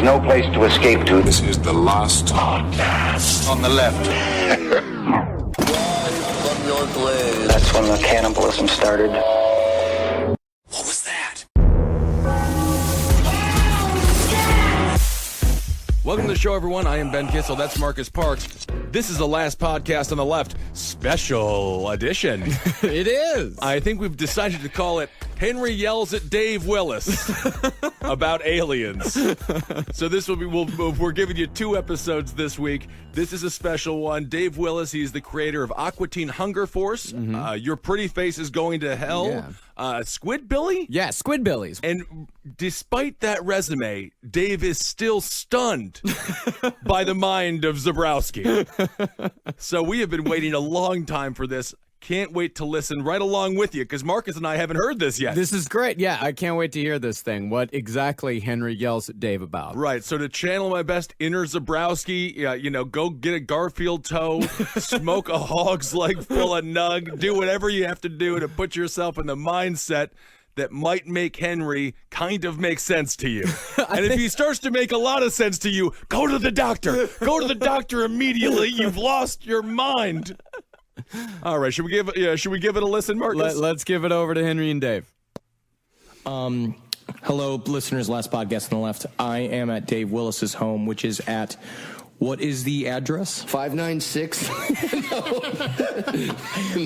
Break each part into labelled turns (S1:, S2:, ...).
S1: no place to escape to.
S2: This is the last podcast on the left.
S1: From your blade. That's when the cannibalism started.
S2: What was that?
S3: Welcome to the show, everyone. I am Ben Kissel. That's Marcus Parks. This is the last podcast on the left, special edition.
S4: It is.
S3: I think we've decided to call it Henry Yells at Dave Willis about aliens. So this will be, we're giving you 2 episodes this week. This is a special one. Dave Willis, he's the creator of Aqua Teen Hunger Force. Your Pretty Face is Going to Hell.
S4: Yeah.
S3: Squidbilly?
S4: Yeah, Squidbillies.
S3: And despite that resume, Dave is still stunned by the mind of Zabrowski. So we have been waiting a long time for this. Can't wait to listen right along with you, because Marcus and I haven't heard this yet.
S4: This is great. Yeah, I can't wait to hear this thing. What exactly Henry yells at Dave about.
S3: Right, so to channel my best inner Zabrowski, go get a Garfield toe, smoke a hog's leg full of nug, do whatever you have to do to put yourself in the mindset that might make Henry kind of make sense to you. And if he starts to make a lot of sense to you, go to the doctor. Go to the doctor immediately. You've lost your mind. All right, should we give it a listen, Marcus?
S4: Let's give it over to Henry and Dave.
S5: Hello, listeners. Last podcast on the left. I am at Dave Willis's home, which is at, what is the address?
S6: 596.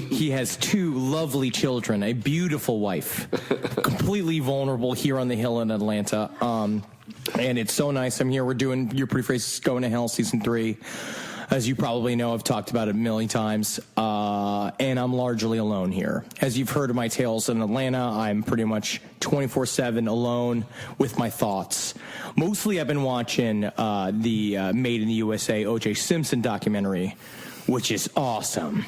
S5: He has 2 lovely children, a beautiful wife, completely vulnerable here on the hill in Atlanta. And it's so nice. I'm here. We're doing Your Pretty Face is Going to Hell season 3. As you probably know, I've talked about it a million times, and I'm largely alone here. As you've heard of my tales in Atlanta, I'm pretty much 24/7 alone with my thoughts. Mostly I've been watching the Made in the USA O.J. Simpson documentary, which is awesome.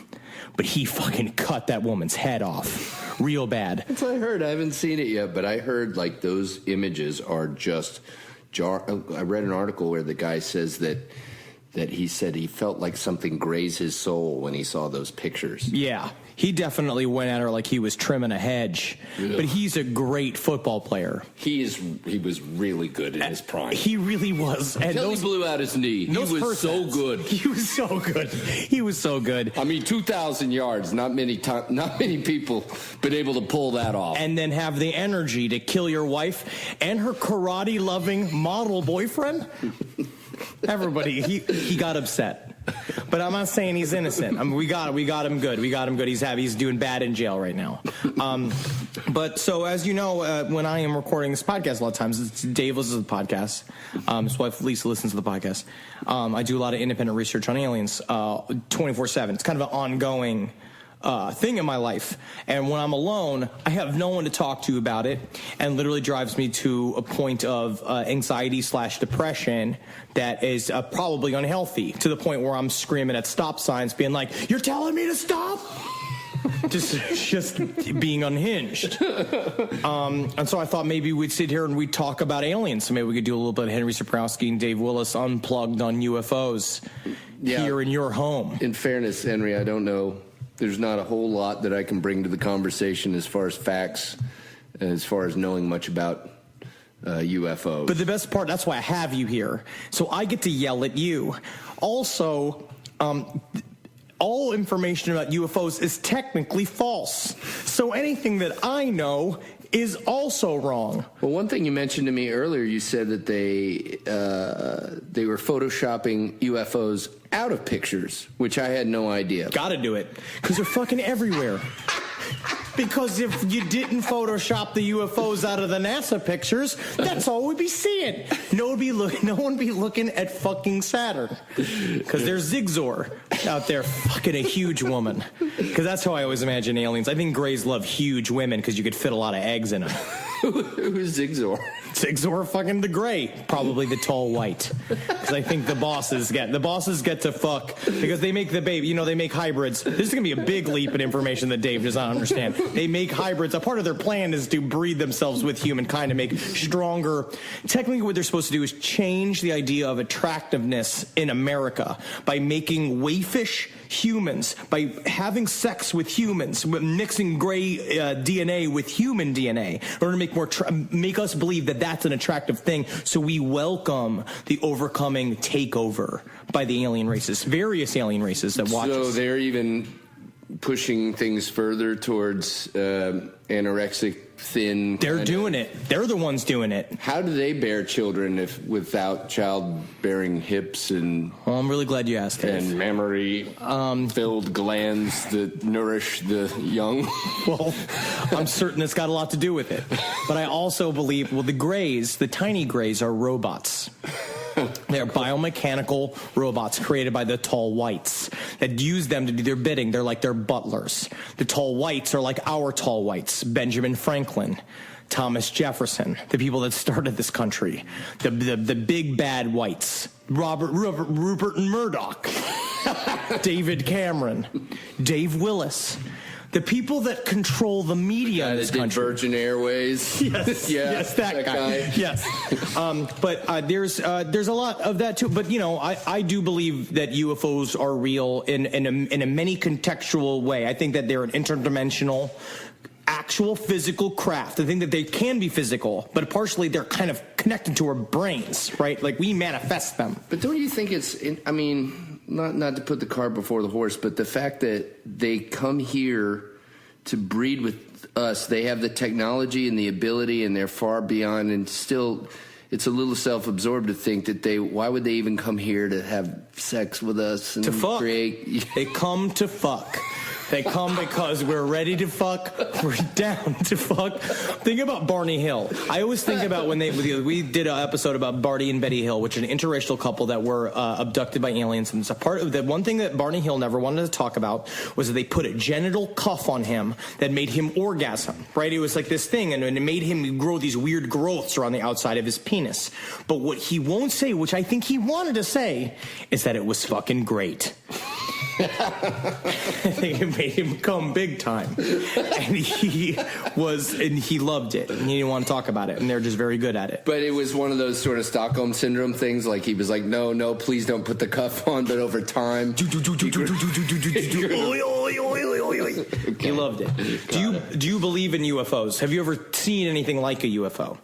S5: But he fucking cut that woman's head off real bad.
S6: That's what I heard. I haven't seen it yet, but I heard like those images are just I read an article where the guy says that he said he felt like something grazed his soul when he saw those pictures.
S5: Yeah, he definitely went at her like he was trimming a hedge. Yeah. But he's a great football player.
S6: He was really good in his prime.
S5: He really was. And
S6: until he blew out his knee. He was so good.
S5: He was so good. He was so good.
S6: I mean, 2,000 yards. Not many people been able to pull that off.
S5: And then have the energy to kill your wife and her karate-loving model boyfriend. Everybody, he got upset, but I'm not saying he's innocent. I mean, we got him good. He's doing bad in jail right now. But so as you know, when I am recording this podcast, a lot of times it's Dave listens to the podcast. His wife Lisa listens to the podcast. I do a lot of independent research on aliens, 24/7. It's kind of an ongoing thing in my life, and when I'm alone, I have no one to talk to about it, and literally drives me to a point of anxiety/depression that is probably unhealthy, to the point where I'm screaming at stop signs, being like, "You're telling me to stop!" just being unhinged. And so I thought maybe we'd sit here and we'd talk about aliens. So maybe we could do a little bit of Henry Zabrowski and Dave Willis unplugged on UFOs here in your home.
S6: In fairness, Henry, I don't know. There's not a whole lot that I can bring to the conversation as far as facts, as far as knowing much about UFOs.
S5: But the best part, that's why I have you here. So I get to yell at you. Also, all information about UFOs is technically false. So anything that I know is also wrong.
S6: Well, one thing you mentioned to me earlier, you said that they were photoshopping UFOs out of pictures, which I had no idea.
S5: Gotta do it, because they're fucking everywhere. Because if you didn't Photoshop the UFOs out of the NASA pictures, that's all we'd be seeing. No one would be looking at fucking Saturn. Because there's Zigzor out there fucking a huge woman. Because that's how I always imagine aliens. I think Greys love huge women because you could fit a lot of eggs in them.
S6: Who's Zigzor?
S5: Zigzor fucking the Grey. Probably the tall white. Because I think the bosses get to fuck because they make the baby. They make hybrids. This is going to be a big leap in information that Dave does not understand. They make hybrids. A part of their plan is to breed themselves with humankind to make stronger. Technically, what they're supposed to do is change the idea of attractiveness in America by making waifish humans, by having sex with humans, mixing gray DNA with human DNA, in order to make us believe that that's an attractive thing. So we welcome the overcoming takeover by the alien races, various alien races that watch
S6: So
S5: us.
S6: they're even pushing things further towards anorexic, thin.
S5: They're doing it. They're the ones doing it.
S6: How do they bear children if without childbearing hips and
S5: Well, I'm really glad you asked that.
S6: and mammary-filled glands that nourish the young?
S5: Well, I'm certain it's got a lot to do with it. But I also believe, well, the Greys, the tiny Greys, are robots. They're biomechanical robots created by the tall whites that use them to do their bidding. They're like their butlers. The tall whites are like our tall whites. Benjamin Franklin, Thomas Jefferson, the people that started this country. The big bad whites. Rupert Murdoch. David Cameron. Dave Willis. The people that control the media in this country.
S6: Virgin Airways.
S5: Yes,
S6: Yeah,
S5: yes, that guy. Yes, but there's a lot of that too. But I do believe that UFOs are real in a many contextual way. I think that they're an interdimensional, actual physical craft. I think that they can be physical, but partially they're kind of connected to our brains, right? Like we manifest them.
S6: But don't you think I mean, not to put the cart before the horse, but the fact that they come here to breed with us, they have the technology and the ability, and they're far beyond, and still it's a little self-absorbed to think that why would they even come here to have sex with us and
S5: To fuck.
S6: create?
S5: They come to fuck. They come because we're ready to fuck. We're down to fuck. Think about Barney Hill. I always think about when we did an episode about Barney and Betty Hill, which is an interracial couple that were abducted by aliens. And it's a part of the one thing that Barney Hill never wanted to talk about was that they put a genital cuff on him that made him orgasm. Right? It was like this thing, and it made him grow these weird growths around the outside of his penis. But what he won't say, which I think he wanted to say, is that it was fucking great. I think it made him come big time, and he loved it, and he didn't want to talk about it, and they're just very good at it.
S6: But it was one of those sort of Stockholm syndrome things. Like he was like, no, please don't put the cuff on. But over time,
S5: He loved it. Do you believe in UFOs? Have you ever seen anything like a UFO?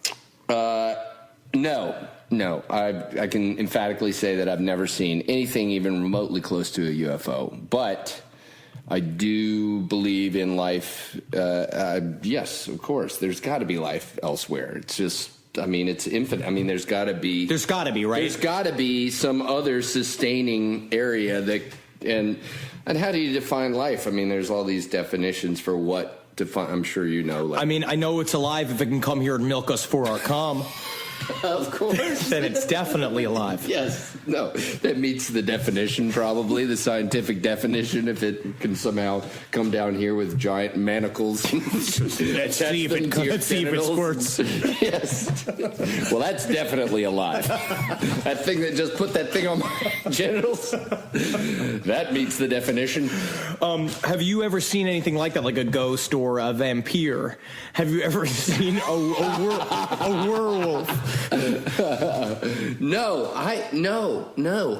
S6: No. I can emphatically say that I've never seen anything even remotely close to a UFO. But I do believe in life. Yes, of course. There's got to be life elsewhere. It's just, I mean, it's infinite. I mean, there's got to be.
S5: There's got to be, right?
S6: There's got to be some other sustaining area that, and how do you define life? I mean, there's all these definitions for what define. I'm sure you know. Like,
S5: I mean, I know it's alive if it can come here and milk us for our cum.
S6: Of course.
S5: Then it's definitely alive.
S6: Yes. No, that meets the definition, probably, the scientific definition, if it can somehow come down here with giant manacles.
S5: Let's see if it squirts.
S6: Yes. Well, that's definitely alive. That thing that just put that thing on my genitals, that meets the definition.
S5: Have you ever seen anything like that, like a ghost or a vampire? Have you ever seen a werewolf?
S6: No,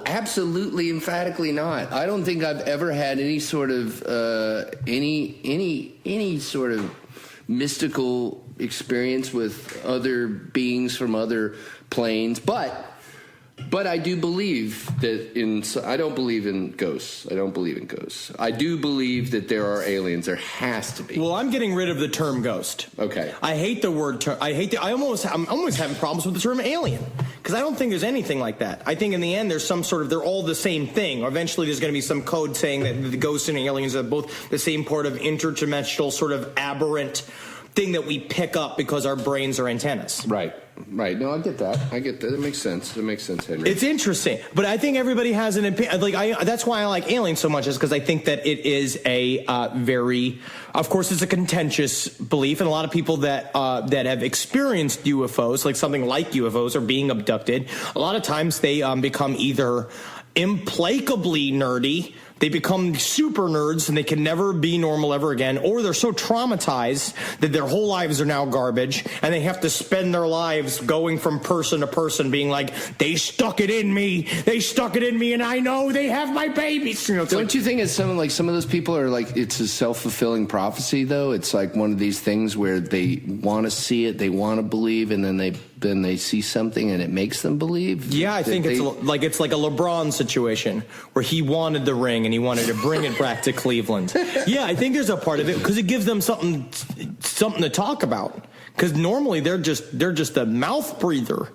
S6: absolutely, emphatically not. I don't think I've ever had any sort of any sort of mystical experience with other beings from other planes, but I do believe that I don't believe in ghosts. I do believe that there are aliens. There has to be.
S5: Well, I'm getting rid of the term ghost.
S6: Okay.
S5: I hate the word. I'm almost having problems with the term alien because I don't think there's anything like that. I think in the end there's some sort of, they're all the same thing. Eventually there's going to be some code saying that the ghosts and aliens are both the same part of interdimensional sort of aberrant thing that we pick up because our brains are antennas.
S6: Right. No, I get that. It makes sense. Henry.
S5: It's interesting, but I think everybody has an opinion. That's why I like aliens so much, is because I think that it is a very, of course, it's a contentious belief, and a lot of people that have experienced UFOs, like something like UFOs, or being abducted, a lot of times they become either implacably nerdy. They become super nerds and they can never be normal ever again, or they're so traumatized that their whole lives are now garbage and they have to spend their lives going from person to person being like, they stuck it in me and I know they have my babies.
S6: Don't you think it's some of those people are like, it's a self-fulfilling prophecy though? It's like one of these things where they want to see it, they want to believe, and then they then they see something and it makes them believe.
S5: Yeah, I think it's like a LeBron situation where he wanted the ring and he wanted to bring it back to Cleveland. Yeah, I think there's a part of it because it gives them something to talk about. Because normally they're just a mouth breather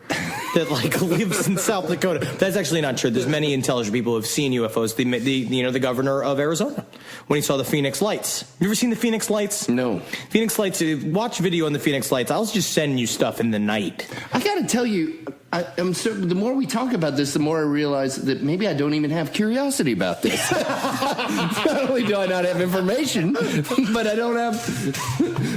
S5: that like lives in South Dakota. That's actually not true. There's many intelligent people who have seen UFOs. The governor of Arizona, when he saw the Phoenix Lights. You ever seen the Phoenix Lights?
S6: No.
S5: Phoenix Lights. Watch video on the Phoenix Lights. I'll just send you stuff in the night.
S6: I got to tell you, the more we talk about this, the more I realize that maybe I don't even have curiosity about this. Not only do I not have information, but I don't have.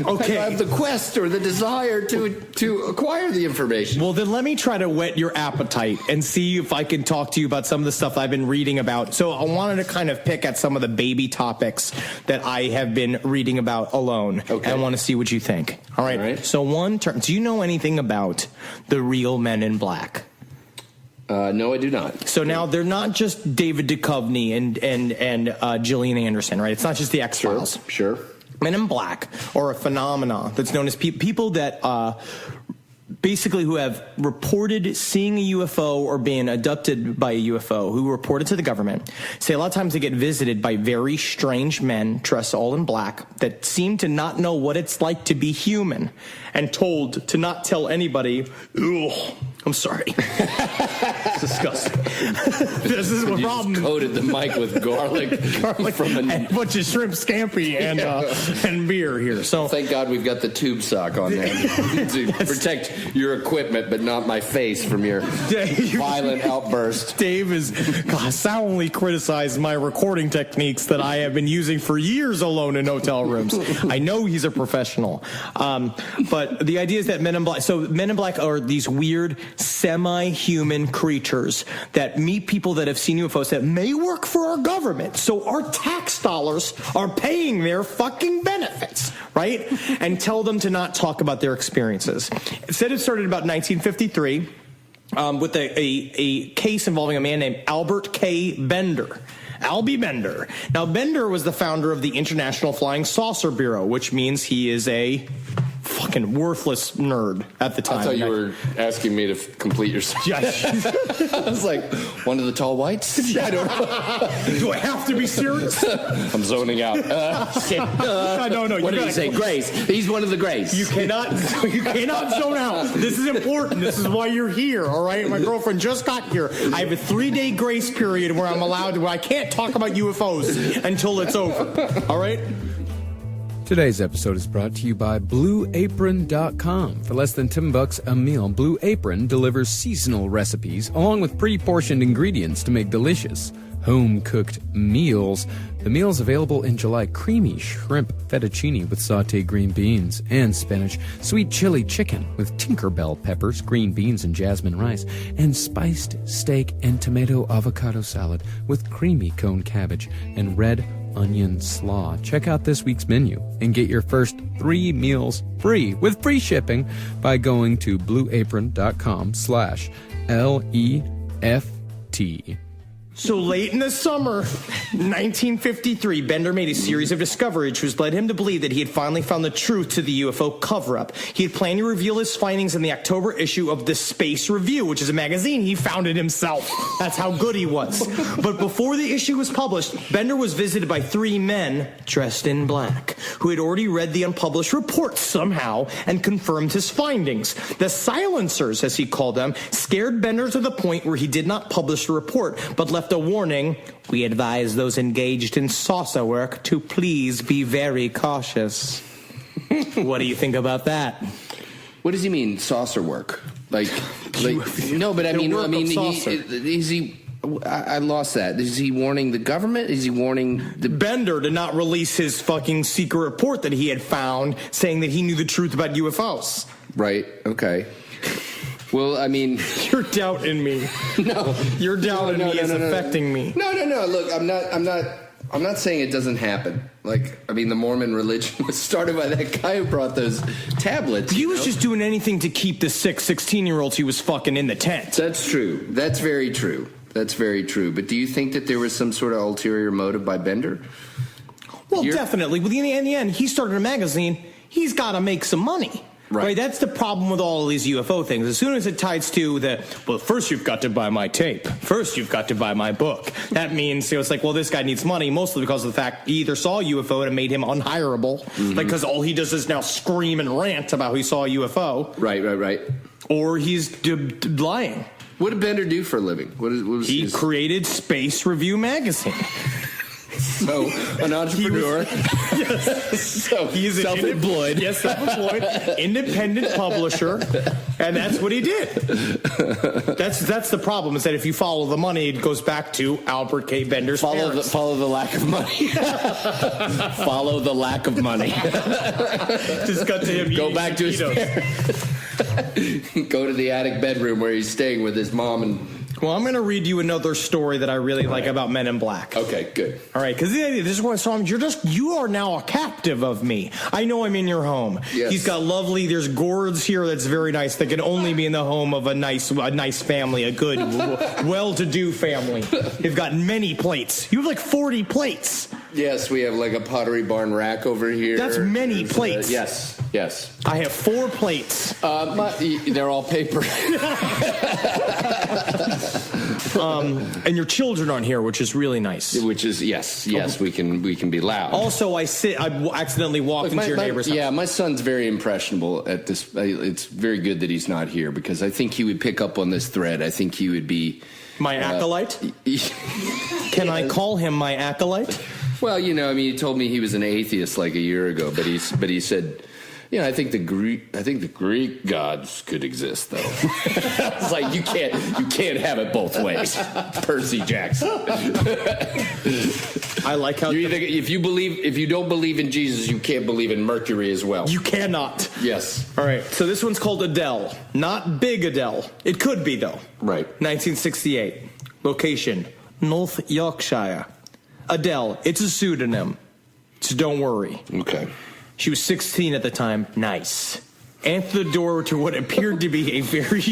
S6: Okay. I have the quest or the desire to acquire the information.
S5: Well, then let me try to whet your appetite and see if I can talk to you about some of the stuff I've been reading about. So I wanted to kind of pick at some of the baby topics that I have been reading about alone. Okay. And I want to see what you think. All right. So one term. Do you know anything about the real Men in Black?
S6: No, I do not.
S5: So now they're not just David Duchovny and Gillian Anderson, right? It's not just the X-Files.
S6: Sure.
S5: Men in Black, or a phenomena that's known as people that basically who have reported seeing a UFO or being abducted by a UFO, who report it to the government, say a lot of times they get visited by very strange men dressed all in black that seem to not know what it's like to be human and told to not tell anybody. Ugh, I'm sorry. It's disgusting. This is what problem.
S6: Coated the mic with garlic from
S5: and a bunch of shrimp scampi and beer here. So
S6: thank God we've got the tube sock on there to protect your equipment, but not my face from your violent outburst.
S5: Dave is soundly criticized my recording techniques that I have been using for years alone in hotel rooms. I know he's a professional, but the idea is that Men in Black. So Men in Black are these weird semi-human creatures that meet people that have seen UFOs that may work for our government. So our tax dollars are paying their fucking benefits, right? And tell them to not talk about their experiences. It said it started about 1953 with a case involving a man named Albert K. Bender. Albie Bender. Now, Bender was the founder of the International Flying Saucer Bureau, which means he is a fucking worthless nerd at the time.
S6: I thought you were asking me to complete your sentence. I was like, one of the tall whites? I don't know.
S5: Do I have to be serious?
S6: I'm zoning out.
S5: No.
S6: What did he say? Grace. He's one of the Grace.
S5: You cannot zone out. This is important. This is why you're here, all right? My girlfriend just got here. I have a 3-day grace period where I can't talk about UFOs until it's over, all right?
S4: Today's episode is brought to you by BlueApron.com. For less than $10 a meal, Blue Apron delivers seasonal recipes along with pre-portioned ingredients to make delicious home-cooked meals. The meal's available in July: creamy shrimp fettuccine with sautéed green beans and spinach, sweet chili chicken with Tinkerbell peppers, green beans, and jasmine rice, and spiced steak and tomato avocado salad with creamy cone cabbage and red onion slaw. Check out this week's menu and get your first 3 meals free with free shipping by going to blueapron.com/LEFT.
S5: So late in the summer, 1953, Bender made a series of discoveries which led him to believe that he had finally found the truth to the UFO cover-up. He had planned to reveal his findings in the October issue of the Space Review, which is a magazine he founded himself. That's how good he was. But before the issue was published, Bender was visited by 3 men dressed in black who had already read the unpublished reports somehow and confirmed his findings. The silencers, as he called them, scared Bender to the point where he did not publish the report, but left a warning: we advise those engaged in saucer work to please be very cautious. What do you think about that?
S6: What does he mean, saucer work? Like no, but I lost that. Is he warning the government? Is he warning the
S5: Bender to not release his fucking secret report that he had found, saying that he knew the truth about UFOs?
S6: Right. Okay. Well, I mean,
S5: you're doubting me.
S6: No,
S5: your doubt in me is affecting me.
S6: No. Look, I'm not saying it doesn't happen. Like, I mean, the Mormon religion was started by that guy who brought those tablets.
S5: He was just doing anything to keep the 16-year-olds he was fucking in the tent.
S6: That's true. That's very true. But do you think that there was some sort of ulterior motive by Bender?
S5: Well, definitely. In the end, he started a magazine. He's got to make some money. Right. That's the problem with all of these UFO things. As soon as it ties to first you've got to buy my tape. First you've got to buy my book. That means, it's like, well, this guy needs money, mostly because of the fact he either saw a UFO and it made him unhireable, because all he does is now scream and rant about how he saw a UFO.
S6: Right.
S5: Or he's lying.
S6: What did Bender do for a living? What was
S5: he created Space Review magazine.
S6: So, an entrepreneur.
S5: So he's
S6: self-employed.
S5: Yes, self-employed, independent publisher, and that's what he did. That's the problem, is that if you follow the money, it goes back to Albert K. Bender's parents.
S6: Follow the lack of money. Follow the lack of money.
S5: Just got to him.
S6: Go back to his parents. Go to the attic bedroom where he's staying with his mom and.
S5: Well, I'm going to read you another story that I really like about Men in Black.
S6: Okay, good.
S5: All right, because this is what you are now a captive of me. I know I'm in your home.
S6: Yes.
S5: He's got there's gourds here that's very nice, that can only be in the home of a nice family, a good, well-to-do family. You've got many plates. You have like 40 plates.
S6: Yes, we have like a Pottery Barn rack over here.
S5: That's many plates.
S6: Yes.
S5: I have 4 plates.
S6: They're all paper.
S5: And your children aren't here, which is really nice.
S6: Which is yes, we can be loud.
S5: Also, I accidentally walked into your neighbor's house.
S6: Yeah, my son's very impressionable at this. It's very good that he's not here, because I think he would pick up on this thread. I think he would be
S5: my acolyte. Can I call him my acolyte?
S6: Well, he told me he was an atheist like a year ago, but he said, I think the Greek gods could exist, though. It's like you can't have it both ways. Percy Jackson.
S5: I like how
S6: if you don't believe in Jesus, you can't believe in Mercury as well.
S5: You cannot.
S6: Yes.
S5: All right. So this one's called Adele, not Big Adele. It could be though.
S6: Right.
S5: 1968. Location: North Yorkshire. Adele. It's a pseudonym, so don't worry.
S6: Okay.
S5: She was 16 at the time. Nice. Answered the door to what appeared to be a very...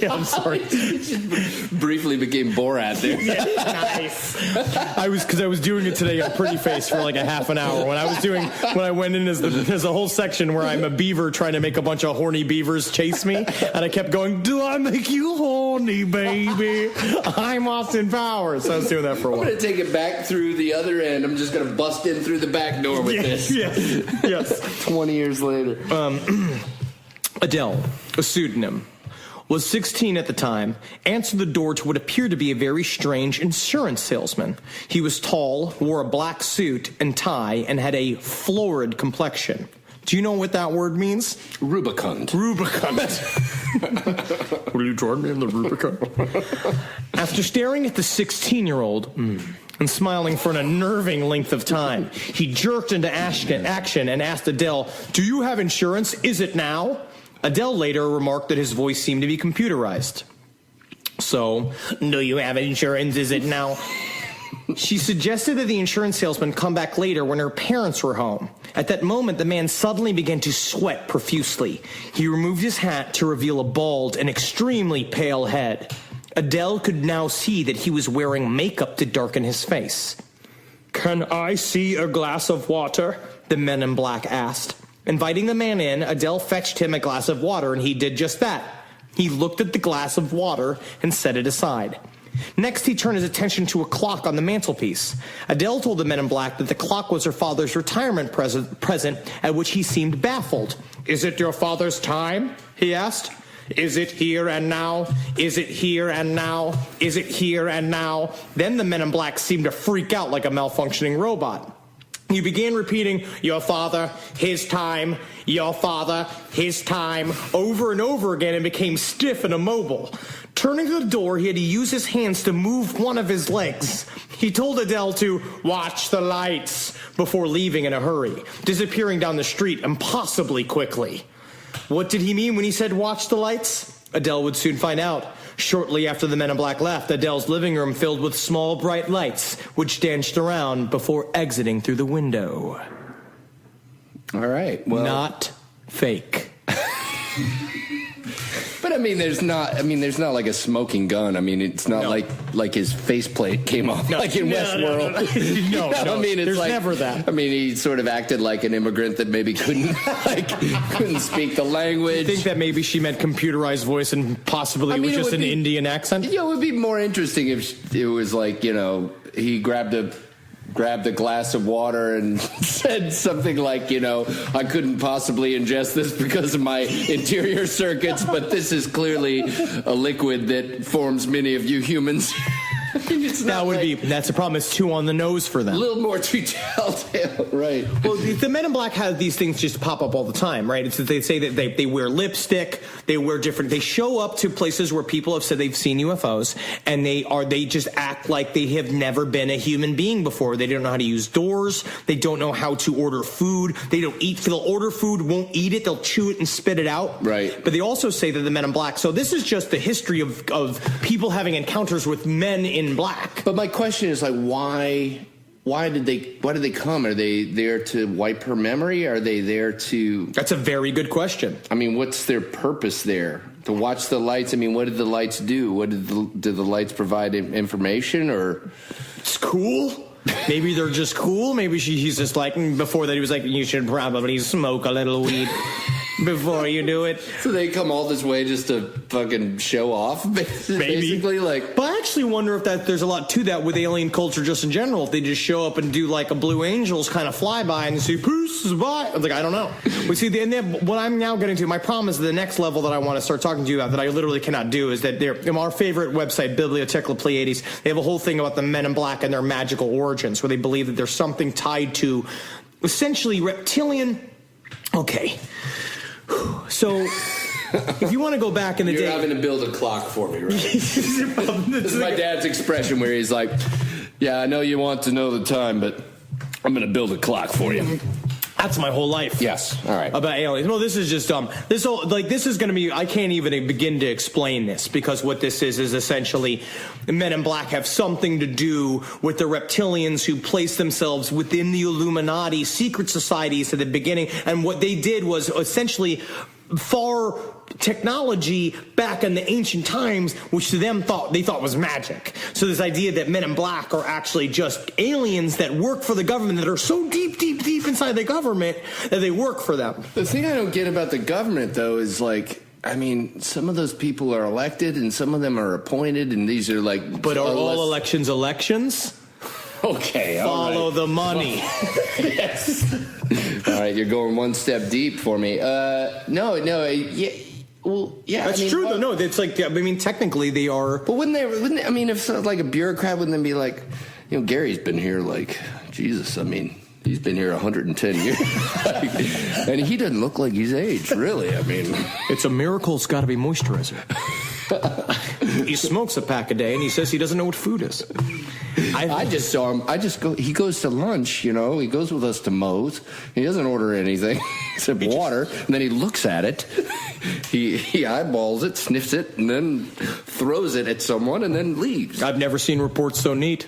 S5: I'm sorry.
S6: Briefly became Borat there.
S5: Yeah, nice. I was doing it today on Pretty Face for like a half an hour. When I went in, there's a whole section where I'm a beaver trying to make a bunch of horny beavers chase me, and I kept going, "Do I make you horny, baby? I'm Austin Powers." So I was doing that for a while.
S6: I'm going to take it back through the other end. I'm just going to bust in through the back door with this.
S5: Yes.
S6: 20 years later.
S5: Adele, a pseudonym, was 16 at the time, answered the door to what appeared to be a very strange insurance salesman. He was tall, wore a black suit and tie, and had a florid complexion. Do you know what that word means?
S6: Rubicund.
S5: Will you join me in the Rubicund? After staring at the 16-year-old... and smiling for an unnerving length of time, he jerked into action and asked Adele, "Do you have insurance? Is it now?" Adele later remarked that his voice seemed to be computerized. So, "Do you have insurance? Is it now?" She suggested that the insurance salesman come back later when her parents were home. At that moment, the man suddenly began to sweat profusely. He removed his hat to reveal a bald and extremely pale head. Adele could now see that he was wearing makeup to darken his face. "Can I see a glass of water?" the men in black asked. Inviting the man in, Adele fetched him a glass of water, and he did just that. He looked at the glass of water and set it aside. Next, he turned his attention to a clock on the mantelpiece. Adele told the men in black that the clock was her father's retirement present, at which he seemed baffled. "Is it your father's time?" he asked. "Is it here and now? Is it here and now? Is it here and now?" Then the men in black seemed to freak out like a malfunctioning robot. He began repeating, "Your father, his time, your father, his time," over and over again, and became stiff and immobile. Turning to the door, he had to use his hands to move one of his legs. He told Adele to watch the lights before leaving in a hurry, disappearing down the street impossibly quickly. What did he mean when he said watch the lights? Adele would soon find out. Shortly after the men in black left, Adele's living room filled with small bright lights, which danced around before exiting through the window.
S6: All right. Well,
S5: not fake.
S6: But I mean, there's not like a smoking gun. I mean, it's not like his faceplate came off like in Westworld.
S5: No,
S6: I mean, it's
S5: there's
S6: like,
S5: never that.
S6: I mean, he sort of acted like an immigrant that maybe couldn't speak the language.
S5: I think that maybe she meant computerized voice and possibly it was just an Indian accent.
S6: Yeah, it would be more interesting if it was like, he grabbed a glass of water and said something like, I couldn't possibly ingest this because of my interior circuits, but this is clearly a liquid that forms many of you humans.
S5: That's the problem. It's too on the nose for them.
S6: A little more too telltale, right?
S5: Well, the Men in Black have these things just pop up all the time, right? It's that they say that they wear lipstick, they wear different. They show up to places where people have said they've seen UFOs, and they just act like they have never been a human being before. They don't know how to use doors. They don't know how to order food. They don't eat. They'll order food, won't eat it. They'll chew it and spit it out.
S6: Right.
S5: But they also say that the Men in Black. So this is just the history of people having encounters with men in black.
S6: But my question is like, why did they come? Are they there to wipe her memory? Are they there to?
S5: That's a very good question.
S6: I mean, what's their purpose there? To watch the lights? I mean, what did the lights do? What did the lights provide information or?
S5: It's cool. Maybe they're just cool. Maybe he's just like, before that he was like, you should probably smoke a little weed before you do it.
S6: So they come all this way just to fucking show off, basically? Like,
S5: but I actually wonder if there's a lot to that with alien culture just in general. If they just show up and do like a Blue Angels kind of flyby and say, peace, bye. I was like, I don't know. We see, and then what I'm now getting to, my problem is the next level that I want to start talking to you about that I literally cannot do is that our favorite website, Bibliotheca Pleiades, they have a whole thing about the Men in Black and their magical origins, where they believe that there's something tied to essentially reptilian. Okay. So, if you want to go back in the day...
S6: You're having to build a clock for me, right? This is my dad's expression where he's like, yeah, I know you want to know the time, but I'm going to build a clock for you.
S5: That's my whole life.
S6: Yes. All right.
S5: About aliens. No, this is just this is going to be. I can't even begin to explain this because what this is essentially the Men in Black have something to do with the reptilians who place themselves within the Illuminati secret societies at the beginning, and what they did was essentially far technology back in the ancient times, which to them they thought was magic. So this idea that Men in Black are actually just aliens that work for the government, that are so deep inside the government that they work for them.
S6: The thing I don't get about the government, though, is like, I mean, some of those people are elected and some of them are appointed, and these are like...
S5: But are all elections elections?
S6: Okay,
S5: Follow the money.
S6: Yes. All right, you're going one step deep for me. No, yeah. Well, yeah,
S5: that's true. Though. No, it's like, I mean, technically they are.
S6: But wouldn't they? I mean, if like a bureaucrat, wouldn't they be like, Gary's been here like, Jesus. I mean, he's been here 110 years, and he doesn't look like he's aged. Really, I mean,
S5: it's a miracle. It's got to be moisturizer. He smokes a pack a day, and he says he doesn't know what food is.
S6: I just saw him. He goes to lunch, He goes with us to Moe's. He doesn't order anything except water. And then he looks at it. He eyeballs it, sniffs it, and then throws it at someone and then leaves.
S5: I've never seen reports so neat.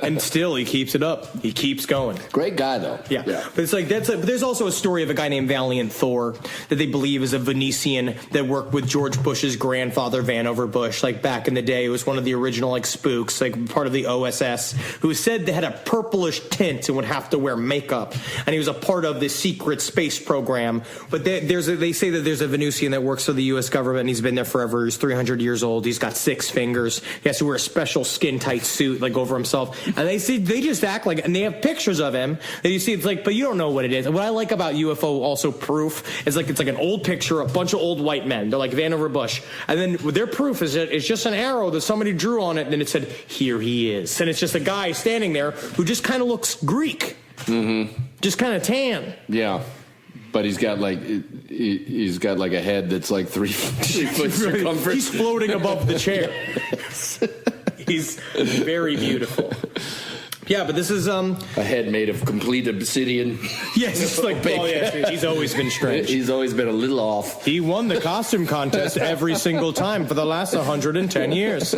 S5: And still, he keeps it up. He keeps going.
S6: Great guy, though.
S5: Yeah. But it's like but there's also a story of a guy named Valiant Thor that they believe is a Venetian that worked with George Bush's grandfather, Vannevar Bush, like back in the day. It was one of the original like spooks, like part of the OSS, who said they had a purplish tint and would have to wear makeup. And he was a part of the secret space program. But they say that there's a Venusian that works for the U.S. government, and he's been there forever. He's 300 years old. He's got 6 fingers. He has to wear a special skin-tight suit like over himself. And they just act like, and they have pictures of him that you see. It's like, but you don't know what it is. And what I like about UFO also proof is like it's like an old picture, a bunch of old white men. They're like Vannevar Bush, and then their proof is that it's just an arrow that somebody drew on it, and then it said, "Here he is," and it's just a guy standing there who just kind of looks Greek, just kind of tan.
S6: Yeah. But he's got like a head that's like 3 foot circumference.
S5: He's floating above the chair. He's very beautiful. Yeah, but this is
S6: A head made of complete obsidian.
S5: yes, it's like oh yeah, he's always been strange.
S6: He's always been a little off.
S5: He won the costume contest every single time for the last 110 years.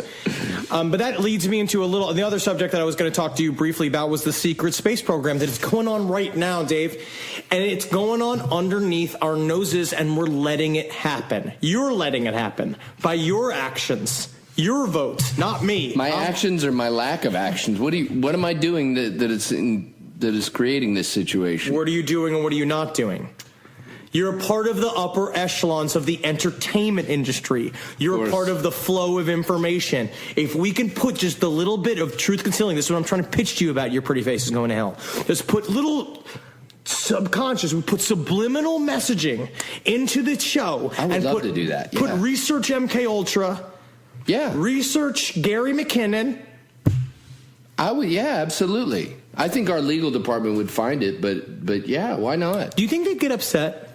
S5: But that leads me into the other subject that I was going to talk to you briefly about was the secret space program that is going on right now, Dave. And it's going on underneath our noses, and we're letting it happen. You're letting it happen by your actions. Your vote, not me.
S6: My actions or my lack of actions? What am I doing that is creating this situation?
S5: What are you doing and what are you not doing? You're a part of the upper echelons of the entertainment industry. You're a part of the flow of information. If we can put just a little bit of truth concealing, this is what I'm trying to pitch to you about. Your pretty face is going to hell. Just put little subconscious, we put subliminal messaging into the show.
S6: I would love to do that. Yeah.
S5: Put research MK Ultra.
S6: Yeah.
S5: Research Gary McKinnon.
S6: I would, yeah, absolutely. I think our legal department would find it, but yeah, why not?
S5: Do you think they'd get upset?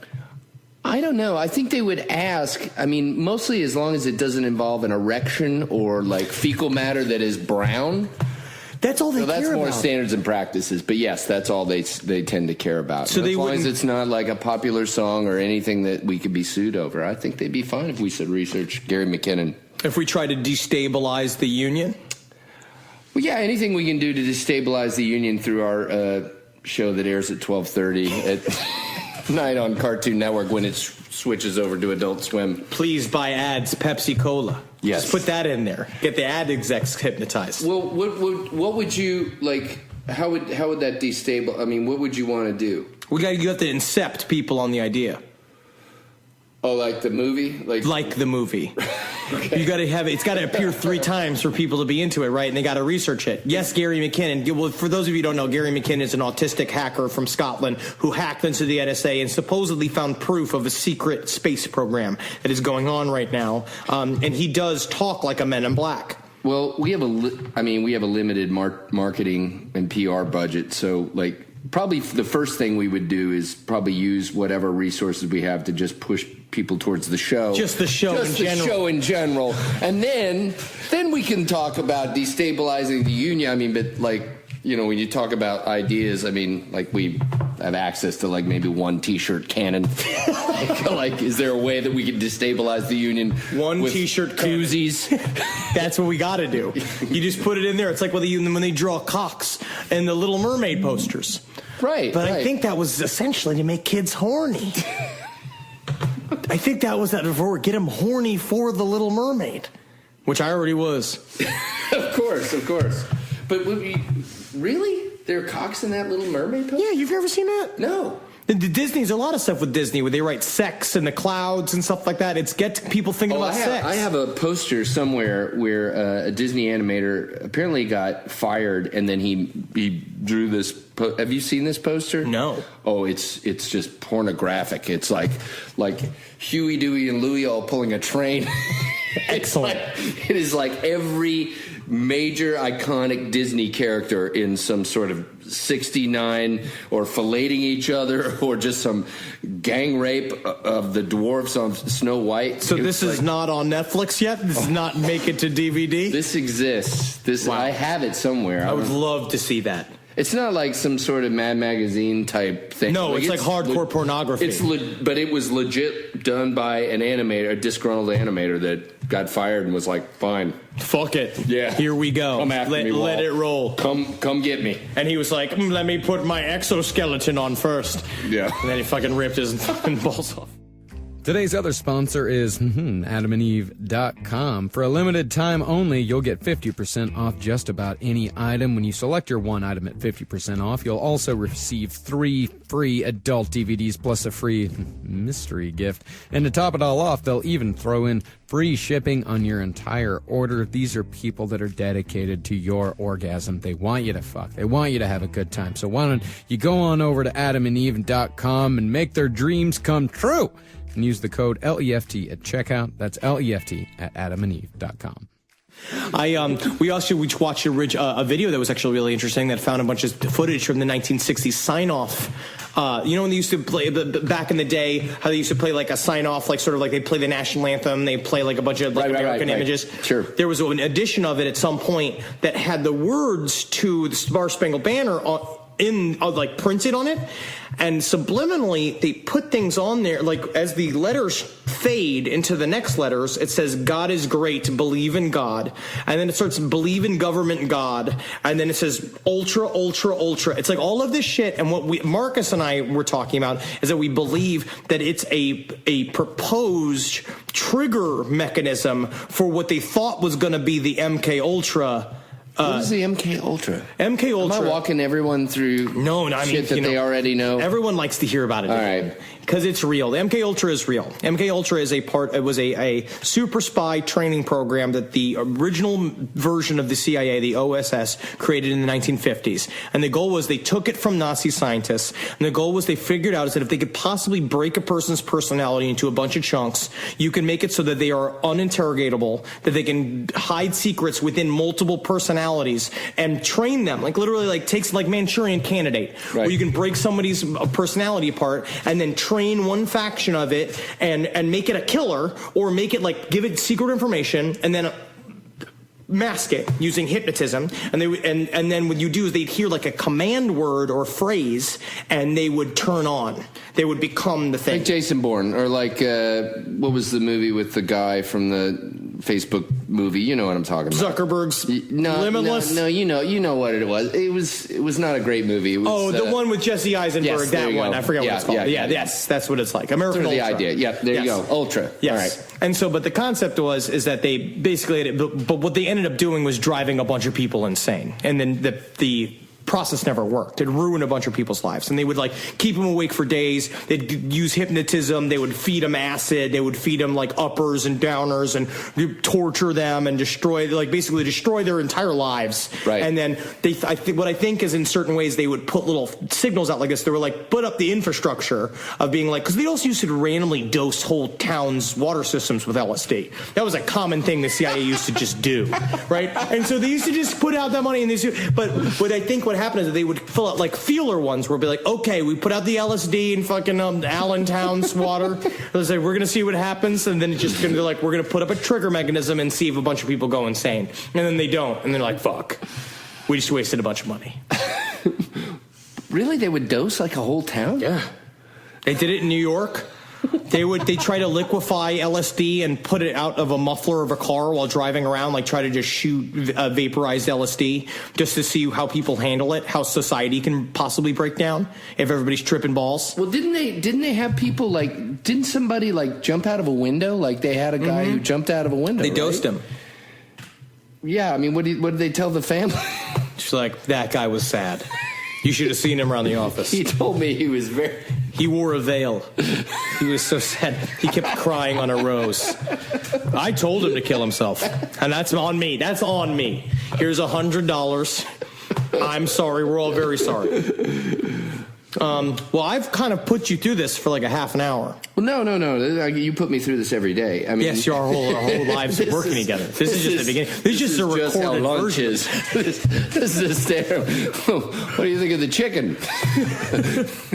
S6: I don't know. I think they would ask. I mean, mostly as long as it doesn't involve an erection or like fecal matter that is brown.
S5: That's all they care about.
S6: That's more standards and practices. But yes, that's all they tend to care about. So as long as it's not like a popular song or anything that we could be sued over, I think they'd be fine if we said research Gary McKinnon.
S5: If we try to destabilize the union?
S6: Well, yeah, anything we can do to destabilize the union through our show that airs at 12:30 at night on Cartoon Network when it switches over to Adult Swim.
S5: Please buy ads, Pepsi Cola.
S6: Yes.
S5: Just put that in there. Get the ad execs hypnotized.
S6: Well, what would you, like, how would that destabilize? I mean, what would you want to do?
S5: You have to incept people on the idea.
S6: Oh, like the movie?
S5: Like the movie. Okay. You got to have it. It's got to appear 3 times for people to be into it, right? And they got to research it. Yes, Gary McKinnon. Well, for those of you who don't know, Gary McKinnon is an autistic hacker from Scotland who hacked into the NSA and supposedly found proof of a secret space program that is going on right now. And he does talk like a Men in Black.
S6: Well, we have a limited marketing and PR budget, so like probably the first thing we would do is probably use whatever resources we have to just push people towards the show.
S5: Just the show in general.
S6: And then we can talk about destabilizing the union. I mean, but like, you know, when you talk about ideas, I mean, like we have access to like maybe one T-shirt cannon. Like, is there a way that we can destabilize the union?
S5: One T-shirt
S6: koozies.
S5: That's what we got to do. You just put it in there. It's like when they draw cocks and the Little Mermaid posters.
S6: Right.
S5: But I think that was essentially to make kids horny. I think that was that before get them horny for the Little Mermaid, which I already was.
S6: Of course. But really? There are cocks in that Little Mermaid poster?
S5: Yeah, you've never seen that?
S6: No.
S5: Disney's a lot of stuff with Disney where they write sex in the clouds and stuff like that. It's get people thinking about sex.
S6: I have a poster somewhere where a Disney animator apparently got fired, and then he drew this. Have you seen this poster?
S5: No.
S6: Oh, it's just pornographic. It's like Huey, Dewey, and Louie all pulling a train.
S5: Excellent.
S6: It is like every major iconic Disney character in some sort of 69 or filleting each other or just some gang rape of the dwarfs on Snow White.
S5: So this is not on Netflix yet? This does not make it to DVD?
S6: This exists.
S5: Wow.
S6: I have it somewhere.
S5: I would love to see that.
S6: It's not like some sort of Mad Magazine type thing.
S5: No, it's like hardcore pornography.
S6: But it was legit done by an animator, a disgruntled animator that got fired and was like, fine.
S5: Fuck it.
S6: Yeah.
S5: Here we go.
S6: Come after me, Walt.
S5: Let it roll.
S6: Come get me.
S5: And he was like, let me put my exoskeleton on first.
S6: Yeah.
S5: And then he fucking ripped his fucking balls off.
S4: Today's other sponsor is AdamandEve.com. For a limited time only, you'll get 50% off just about any item. When you select your one item at 50% off, you'll also receive 3 free adult DVDs plus a free mystery gift. And to top it all off, they'll even throw in free shipping on your entire order. These are people that are dedicated to your orgasm. They want you to fuck. They want you to have a good time. So why don't you go on over to AdamandEve.com and make their dreams come true? And use the code LEFT at checkout. That's LEFT at AdamandEve.com.
S5: We watched a video that was actually really interesting that found a bunch of footage from the 1960s sign-off You know when they used to play back in the day, how they used to play like a sign off, like sort of like they play the national anthem, they play like a bunch of like American images.
S6: Sure.
S5: There was an edition of it at some point that had the words to the Star Spangled Banner like printed on it, and subliminally they put things on there, like as the letters fade into the next letters, it says God is great, believe in God, and then it starts believe in government God, and then it says ultra. It's like all of this shit. And what Marcus and I were talking about is that we believe that it's a proposed trigger mechanism for what they thought was going to be the MK Ultra.
S6: What is the MK Ultra?
S5: MK Ultra.
S6: Am I walking everyone through shit that they already know?
S5: Everyone likes to hear about it.
S6: All right.
S5: Because it's real. The MK Ultra is real. MK Ultra is it was a super spy training program that the original version of the CIA, the OSS, created in the 1950s. And the goal was they took it from Nazi scientists, and the goal was they figured out is that if they could possibly break a person's personality into a bunch of chunks, you can make it so that they are uninterrogatable, that they can hide secrets within multiple personalities and train them, like literally like takes like Manchurian Candidate, where you can break somebody's personality apart and then train one faction of it and make it a killer, or make it like give it secret information and then mask it using hypnotism. And then what you do is they'd hear like a command word or phrase and they would turn on. They would become the thing.
S6: Like Jason Bourne, or like what was the movie with the guy from the Facebook movie? You know what I'm talking about.
S5: Zuckerberg's
S6: Limitless. No, you know what it was. It was not a great movie. It was,
S5: the one with Jesse Eisenberg.
S6: Yes,
S5: that one.
S6: Go.
S5: I forget what it's called. Yes, that's what it's like. American Ultra.
S6: The idea. Yeah, there you go. Ultra.
S5: Yes.
S6: All right.
S5: And so, but the concept is that they basically, but what they ended up doing was driving a bunch of people insane, and then the process never worked. It ruined a bunch of people's lives, and they would like keep them awake for days. They'd use hypnotism. They would feed them acid. They would feed them like uppers and downers and torture them and basically destroy their entire lives.
S6: Right.
S5: And then what I think is in certain ways they would put little signals out like this. They were like put up the infrastructure of being like, because they also used to randomly dose whole towns' water systems with LSD. That was a common thing the CIA used to just do, right? And so they used to just put out that money, but what I think what happened is that they would fill out like feeler ones where it'd be like, okay, we put out the LSD in fucking Allentown's water. They'll say, we're going to see what happens. And then it's just going to be like, we're going to put up a trigger mechanism and see if a bunch of people go insane. And then they don't. And they're like, fuck, we just wasted a bunch of money.
S6: Really? They would dose like a whole town?
S5: Yeah. They did it in New York. They try to liquefy LSD and put it out of a muffler of a car while driving around, like try to just shoot vaporized LSD just to see how people handle it, how society can possibly break down if everybody's tripping balls.
S6: Well, didn't they have people like, didn't somebody like jump out of a window? Like they had a guy who jumped out of a window.
S5: They dosed him.
S6: Yeah, I mean, what did they tell the family?
S5: She's like, that guy was sad. You should have seen him around the office.
S6: He told me he was
S5: He wore a veil. He was so sad. He kept crying on a rose. I told him to kill himself. And that's on me. That's on me. Here's $100. I'm sorry. We're all very sorry. Well, I've kind of put you through this for like a half an hour.
S6: Well, no. You put me through this every day. I mean,
S5: yes, our whole lives are working together. This is just the beginning. This is just a recorded version.
S6: This is a stereo. What do you think of the chicken?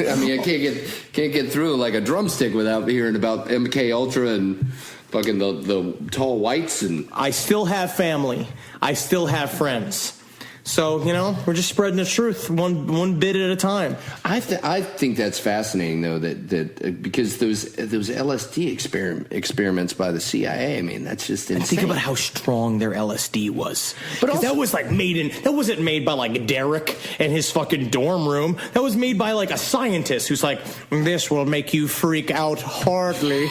S6: I mean, I can't get through like a drumstick without hearing about MK Ultra and fucking the tall whites. And
S5: I still have family. I still have friends. So, we're just spreading the truth one bit at a time.
S6: I think that's fascinating, though, that because those LSD experiments by the CIA, I mean, that's just insane.
S5: And think about how strong their LSD was. Because that was like that wasn't made by like Derek in his fucking dorm room. That was made by like a scientist who's like, this will make you freak out hardly.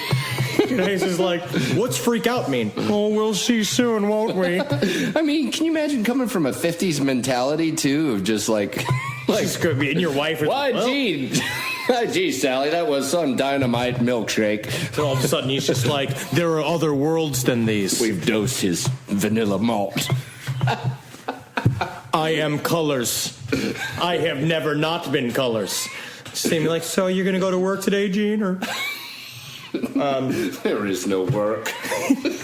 S5: He's just like, what's freak out mean? Oh, we'll see soon, won't we?
S6: I mean, can you imagine coming from a 50s mentality, too, of just like
S5: and your wife is
S6: why, gee, Sally, that was some dynamite milkshake.
S5: And all of a sudden, he's just like, there are other worlds than these.
S6: We've dosed his vanilla malt.
S5: I am colors. I have never not been colors. Same like, so you're going to go to work today, Gene, or...
S6: There is no work.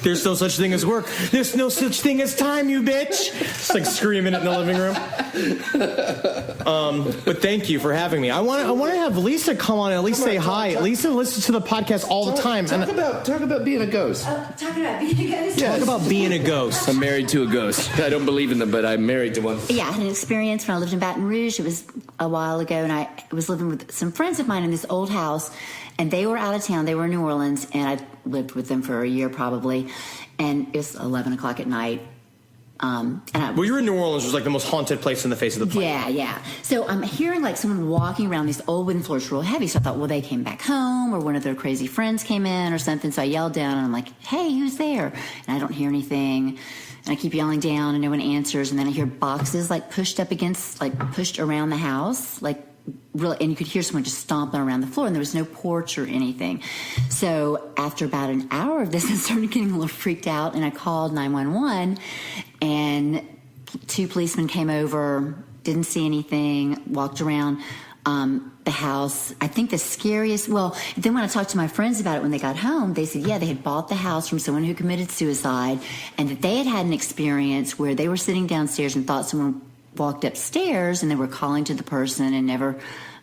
S5: There's no such thing as work. There's no such thing as time, you bitch. It's like screaming it in the living room. But thank you for having me. I want to have Lisa come on and at least say hi. Lisa listens to the podcast all the time.
S6: Talk about being a ghost.
S7: Talking about being a ghost.
S5: Talk about being a ghost.
S6: I'm married to a ghost. I don't believe in them, but I'm married to one.
S7: Yeah, I had an experience when I lived in Baton Rouge. It was a while ago, and I was living with some friends of mine in this old house, and they were out of town. They were in New Orleans, and I lived with them for a year probably, and it was 11 o'clock at night.
S5: Well, you're in New Orleans, which is like the most haunted place on the face of the planet.
S7: Yeah. So I'm hearing like someone walking around these old wooden floors real heavy. So I thought, well, they came back home or one of their crazy friends came in or something. So I yelled down and I'm like, hey, who's there? And I don't hear anything. And I keep yelling down and no one answers. And then I hear boxes like pushed around the house, like really, and you could hear someone just stomping around the floor, and there was no porch or anything. So after about an hour of this, I started getting a little freaked out, and I called 911, and 2 policemen came over, didn't see anything, walked around the house. I think the scariest, then when I talked to my friends about it when they got home, they said, yeah, they had bought the house from someone who committed suicide, and that they had an experience where they were sitting downstairs and thought someone walked upstairs, and they were calling to the person and never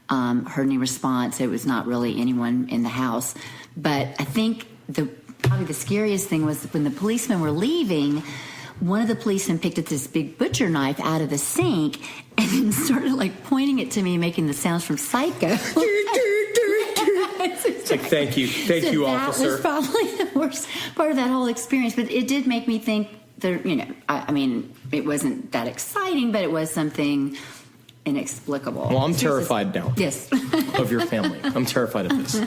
S7: heard any response. It was not really anyone in the house. But I think probably the scariest thing was when the policemen were leaving, one of the policemen picked up this big butcher knife out of the sink and then started like pointing it to me, making the sounds from Psycho.
S5: It's like, thank you, officer.
S7: That was probably the worst part of that whole experience. But it did make me think. I mean, it wasn't that exciting, but it was something inexplicable.
S5: Well, I'm terrified now.
S7: Yes.
S5: Of your family. I'm terrified of this.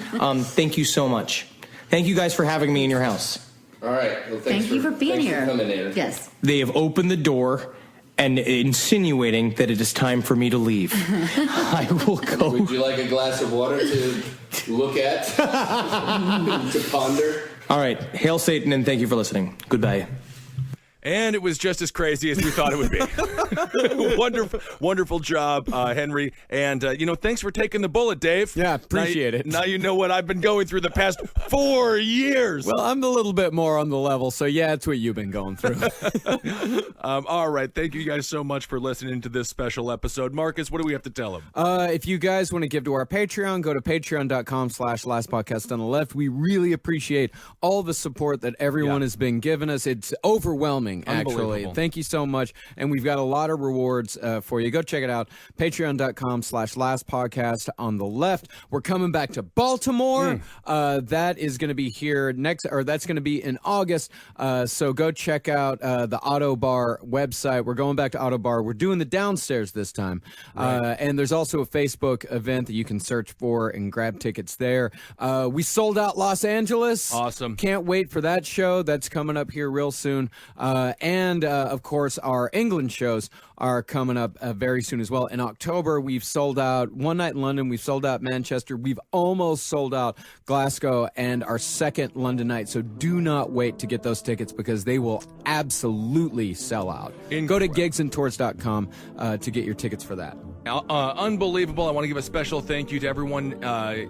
S5: Thank you so much. Thank you guys for having me in your house.
S6: All right. Well,
S7: Thank you for being here.
S6: For coming in.
S7: Yes.
S5: They have opened the door and insinuating that it is time for me to leave. I will go.
S6: Would you like a glass of water to look at? To ponder?
S5: All right. Hail Satan, and thank you for listening. Goodbye.
S3: And it was just as crazy as we thought it would be. Wonderful job, Henry. And, thanks for taking the bullet, Dave.
S4: Yeah, appreciate it.
S3: Now you know what I've been going through the past 4 years.
S4: Well, I'm a little bit more on the level, so yeah, it's what you've been going through.
S3: All right. Thank you guys so much for listening to this special episode. Marcus, what do we have to tell them?
S4: If you guys want to give to our Patreon, go to patreon.com/lastpodcast on the left. We really appreciate all the support that everyone has been giving us. It's overwhelming. Actually, thank you so much, and we've got a lot of rewards for you. Go check it out, patreon.com/lastpodcast on the left. We're coming back to Baltimore. That is going to be here that's going to be in August. So go check out the Auto Bar website. We're going back to Auto Bar. We're doing the downstairs this time, and there's also a Facebook event that you can search for and grab tickets there. We sold out Los Angeles.
S3: Awesome.
S4: Can't wait for that show. That's coming up here real soon. And of course, our England shows are coming up very soon as well. In October, we've sold out One Night in London. We've sold out Manchester. We've almost sold out Glasgow and our second London night. So do not wait to get those tickets because they will absolutely sell out. Go to gigsandtours.com to get your tickets for that.
S3: Unbelievable. I want to give a special thank you to everyone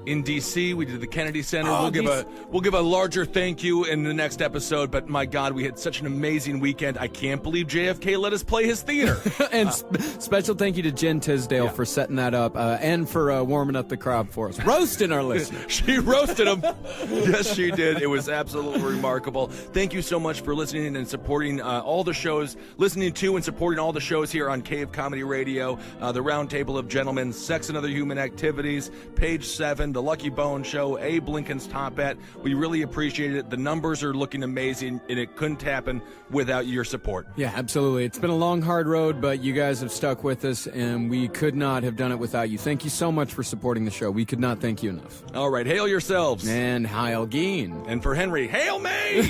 S3: in D.C. We did the Kennedy Center. We'll give a larger thank you in the next episode, but my God, we had such an amazing weekend. I can't believe JFK let us play his theater.
S4: And special thank you to Jen Tisdale for setting that up and for warming up the crowd for us. Roasting our listeners.
S3: She roasted them. Yes, she did. It was absolutely remarkable. Thank you so much for listening and supporting all the shows, listening to and supporting all the shows here on Cave Comedy Radio, the Round Table of Gentlemen, Sex and Other Human Activities, Page 7, The Lucky Bone Show, Abe Lincoln's Top Hat. We really appreciate it. The numbers are looking amazing, and it couldn't happen without your support.
S4: Yeah, absolutely. It's been a long, hard road, but you guys have stuck with us, and we could not have done it without you. Thank you so much for supporting the show. We could not thank you enough.
S3: All right, hail yourselves.
S4: And Heil Geen.
S3: And for Henry, hail me!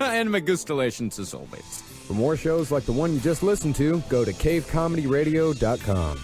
S4: And Magustalations as always.
S8: For more shows like the one you just listened to, go to cavecomedyradio.com.